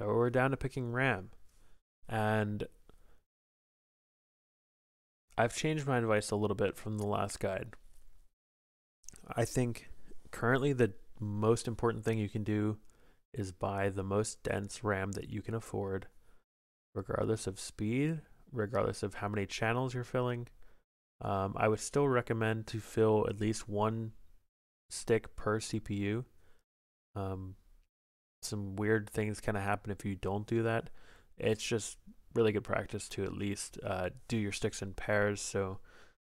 So we're down to picking RAM. And I've changed my advice a little bit from the last guide. I think currently the most important thing you can do is buy the most dense RAM that you can afford, regardless of speed, regardless of how many channels you're filling. I would still recommend to fill at least one stick per CPU. Some weird things kind of happen if you don't do that. It's just really good practice to at least do your sticks in pairs. So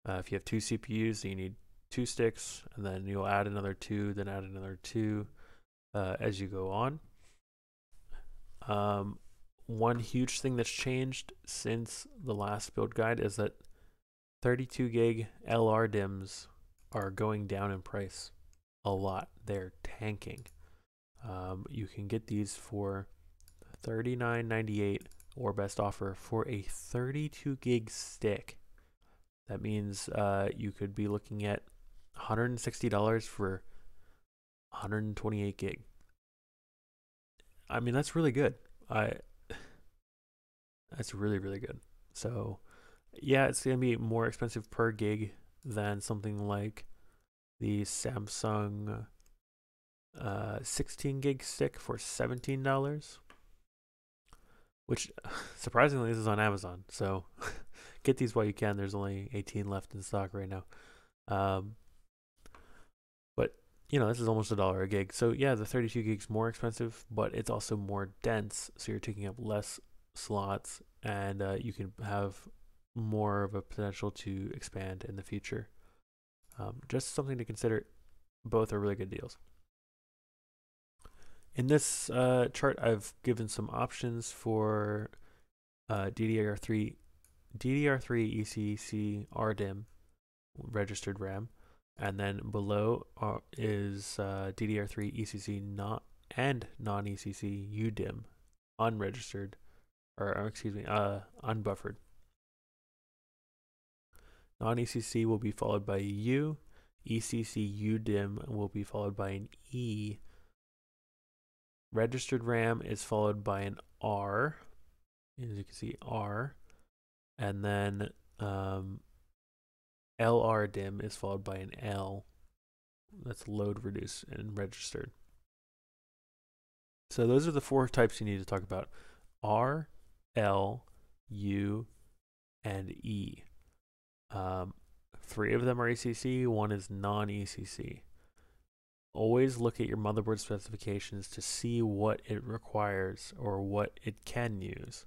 if you have two CPUs, you need two sticks, and then you'll add another two, then add another two as you go on. One huge thing that's changed since the last build guide is that 32 gig LR DIMMs are going down in price a lot. They're tanking. You can get these for $39.98 or best offer for a 32 gig stick. That means you could be looking at $160 for 128 gig. I mean, that's really good. That's really, really good. So yeah, it's going to be more expensive per gig than something like the Samsung 16 gig stick for $17, which surprisingly this is on Amazon. So get these while you can. There's only 18 left in stock right now. But you know, this is almost $1 a gig. So yeah, the 32 gigs more expensive, but it's also more dense. So you're taking up less slots, and you can have more of a potential to expand in the future. Just something to consider. Both are really good deals. In this chart, I've given some options for DDR3 ECC RDIMM registered RAM, and then below is DDR3 ECC and non-ECC UDIMM unregistered, or excuse me, unbuffered. Non-ECC will be followed by a U. ECC UDIMM will be followed by an E. Registered RAM is followed by an R. As you can see, R. And then LRDIMM is followed by an L. That's load, reduce, and registered. So those are the four types you need to talk about: R, L, U, and E. 3 of them are ECC, 1 is non-ECC. Always look at your motherboard specifications to see what it requires or what it can use.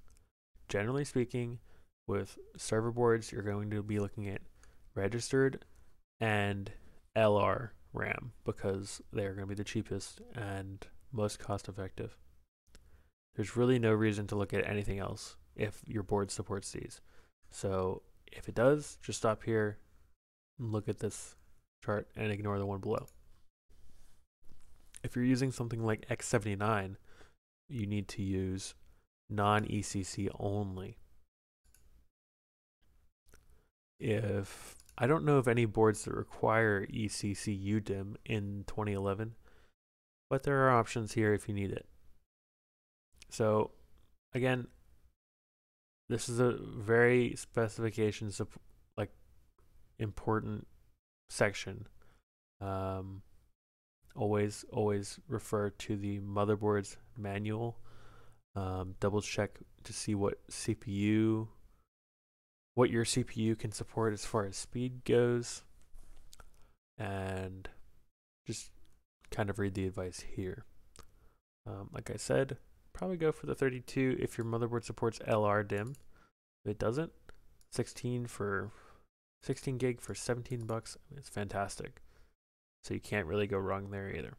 Generally speaking, with server boards, you're going to be looking at registered and LR RAM because they're going to be the cheapest and most cost effective. There's really no reason to look at anything else if your board supports these. So if it does, just stop here, look at this chart, and ignore the one below. If you're using something like X79, you need to use non-ECC only. I don't know of any boards that require ECC UDIMM in 2011, but there are options here if you need it. So again, this is a very specifications like important section. Always refer to the motherboard's manual. Double check to see what your CPU can support as far as speed goes, and just kind of read the advice here. Like I said, probably go for the 32 if your motherboard supports LRDIMM. If it doesn't, 16 gig for $17, it's fantastic. So you can't really go wrong there either.